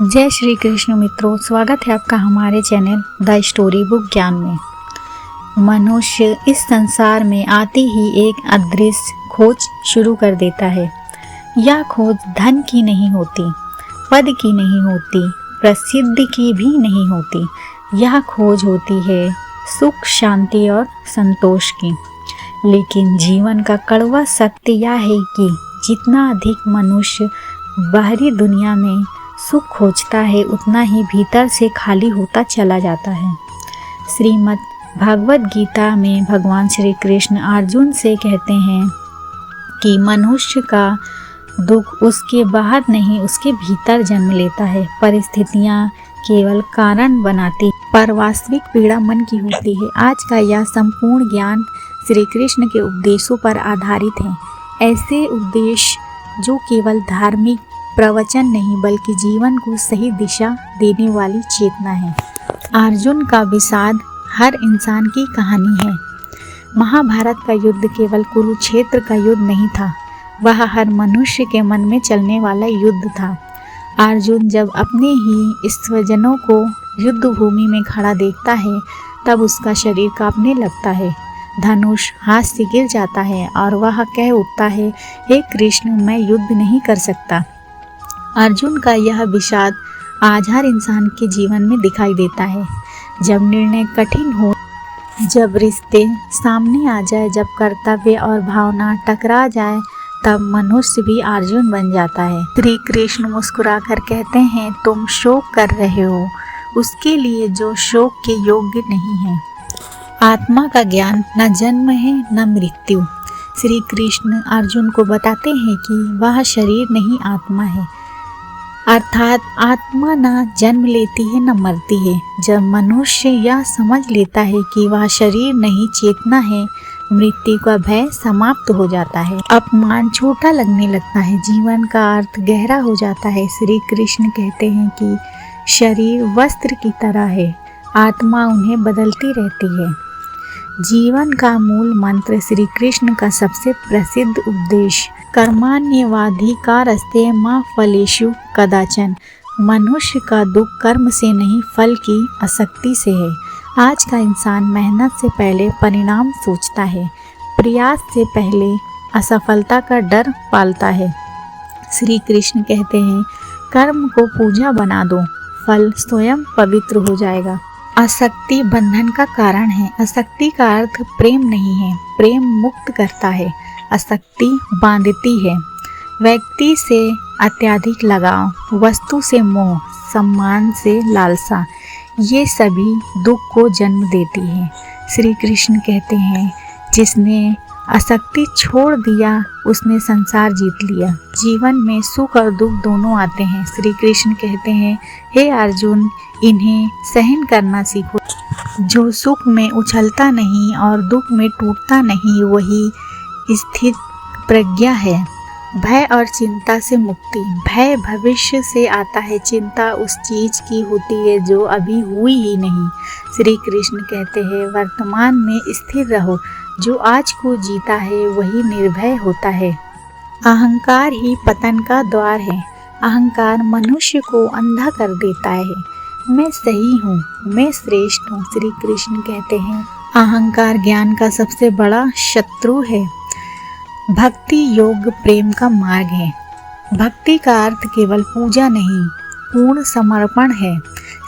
जय श्री कृष्ण मित्रों, स्वागत है आपका हमारे चैनल द स्टोरी बुक ज्ञान में। मनुष्य इस संसार में आते ही एक अदृश्य खोज शुरू कर देता है। यह खोज धन की नहीं होती, पद की नहीं होती, प्रसिद्धि की भी नहीं होती। यह खोज होती है सुख, शांति और संतोष की। लेकिन जीवन का कड़वा सत्य यह है कि जितना अधिक मनुष्य बाहरी दुनिया में सुख खोजता है, उतना ही भीतर से खाली होता चला जाता है। श्रीमद् भागवत गीता में भगवान श्री कृष्ण अर्जुन से कहते हैं कि मनुष्य का दुख उसके बाहर नहीं, उसके भीतर जन्म लेता है। परिस्थितियाँ केवल कारण बनाती, पर वास्तविक पीड़ा मन की होती है। आज का यह संपूर्ण ज्ञान श्री कृष्ण के उपदेशों पर आधारित है। ऐसे उपदेश जो केवल धार्मिक प्रवचन नहीं, बल्कि जीवन को सही दिशा देने वाली चेतना है। अर्जुन का विषाद हर इंसान की कहानी है। महाभारत का युद्ध केवल कुरुक्षेत्र का युद्ध नहीं था, वह हर मनुष्य के मन में चलने वाला युद्ध था। अर्जुन जब अपने ही स्वजनों को युद्ध भूमि में खड़ा देखता है, तब उसका शरीर कांपने लगता है। धनुष हाथ से गिर जाता है और वह कह उठता है, हे कृष्ण, मैं युद्ध नहीं कर सकता। अर्जुन का यह विषाद आज हर इंसान के जीवन में दिखाई देता है। जब निर्णय कठिन हो, जब रिश्ते सामने आ जाए, जब कर्तव्य और भावना टकरा जाए, तब मनुष्य भी अर्जुन बन जाता है। श्री कृष्ण मुस्कुराकर कहते हैं, तुम शोक कर रहे हो उसके लिए जो शोक के योग्य नहीं है। आत्मा का ज्ञान न जन्म है न मृत्यु। श्री कृष्ण अर्जुन को बताते हैं कि वह शरीर नहीं, आत्मा है। अर्थात आत्मा न जन्म लेती है न मरती है। जब मनुष्य यह समझ लेता है कि वह शरीर नहीं, चेतना है, मृत्यु का भय समाप्त हो जाता है। अपमान छोटा लगने लगता है, जीवन का अर्थ गहरा हो जाता है। श्री कृष्ण कहते हैं कि शरीर वस्त्र की तरह है, आत्मा उन्हें बदलती रहती है। जीवन का मूल मंत्र श्री कृष्ण का सबसे प्रसिद्ध उपदेश कर्माण्येवाधिकारस्ते मा फलेषु कदाचन। मनुष्य का दुख कर्म से नहीं, फल की आसक्ति से है। आज का इंसान मेहनत से पहले परिणाम सोचता है, प्रयास से पहले असफलता का डर पालता है। श्री कृष्ण कहते हैं, कर्म को पूजा बना दो, फल स्वयं पवित्र हो जाएगा। आसक्ति बंधन का कारण है। आसक्ति का अर्थ प्रेम नहीं है, प्रेम मुक्त करता है, आसक्ति बांधती है। व्यक्ति से अत्यधिक लगाव, वस्तु से मोह, सम्मान से लालसा, ये सभी दुख को जन्म देती है। श्री कृष्ण कहते हैं, जिसने आसक्ति छोड़ दिया उसने संसार जीत लिया। जीवन में सुख और दुख दोनों आते हैं। श्री कृष्ण कहते हैं, हे अर्जुन, इन्हें सहन करना सीखो। जो सुख में उछलता नहीं और दुख में टूटता नहीं, वही स्थित प्रज्ञा है। भय और चिंता से मुक्ति। भय भविष्य से आता है, चिंता उस चीज की होती है जो अभी हुई ही नहीं। श्री कृष्ण कहते हैं, वर्तमान में स्थिर रहो, जो आज को जीता है वही निर्भय होता है। अहंकार ही पतन का द्वार है। अहंकार मनुष्य को अंधा कर देता है। मैं सही हूँ, मैं श्रेष्ठ हूँ। श्री कृष्ण कहते हैं, अहंकार ज्ञान का सबसे बड़ा शत्रु है। भक्ति योग प्रेम का मार्ग है। भक्ति का अर्थ केवल पूजा नहीं, पूर्ण समर्पण है।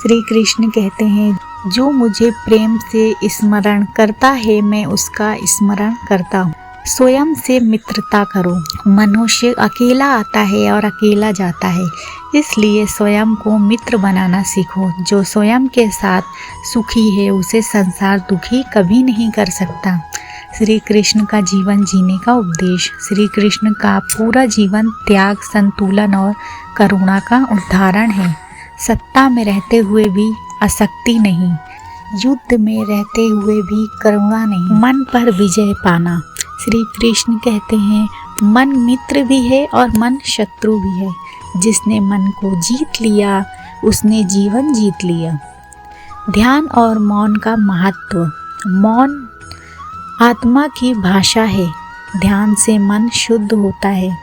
श्री कृष्ण कहते हैं, जो मुझे प्रेम से स्मरण करता है, मैं उसका स्मरण करता हूँ। स्वयं से मित्रता करो। मनुष्य अकेला आता है और अकेला जाता है, इसलिए स्वयं को मित्र बनाना सीखो। जो स्वयं के साथ सुखी है, उसे संसार दुखी कभी नहीं कर सकता। श्री कृष्ण का जीवन जीने का उपदेश। श्री कृष्ण का पूरा जीवन त्याग, संतुलन और करुणा का उदाहरण है। सत्ता में रहते हुए भी आसक्ति नहीं, युद्ध में रहते हुए भी करुणा नहीं, मन पर विजय पाना। श्री कृष्ण कहते हैं, मन मित्र भी है और मन शत्रु भी है। जिसने मन को जीत लिया, उसने जीवन जीत लिया। ध्यान और मौन का महत्व। मौन आत्मा की भाषा है। ध्यान से मन शुद्ध होता है।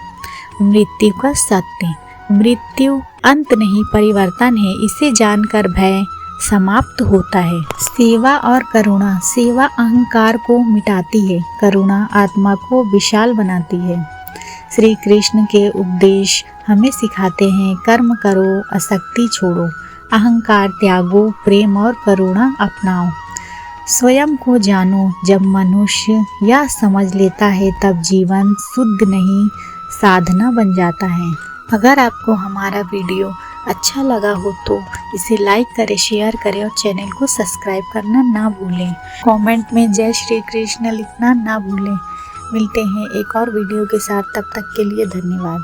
मृत्यु का सत्य। मृत्यु अंत नहीं परिवर्तन है, इसे जानकर भय समाप्त होता है। सेवा और करुणा। सेवा अहंकार को मिटाती है, करुणा आत्मा को विशाल बनाती है। श्री कृष्ण के उपदेश हमें सिखाते हैं, कर्म करो, आसक्ति छोड़ो, अहंकार त्यागो, प्रेम और करुणा अपनाओ। स्वयं को जानो। जब मनुष्य यह समझ लेता है तब जीवन शुद्ध नहीं साधना बन जाता है। अगर आपको हमारा वीडियो अच्छा लगा हो तो इसे लाइक करें, शेयर करें और चैनल को सब्सक्राइब करना ना भूलें। कमेंट में जय श्री कृष्ण लिखना ना भूलें। मिलते हैं एक और वीडियो के साथ, तब तक के लिए धन्यवाद।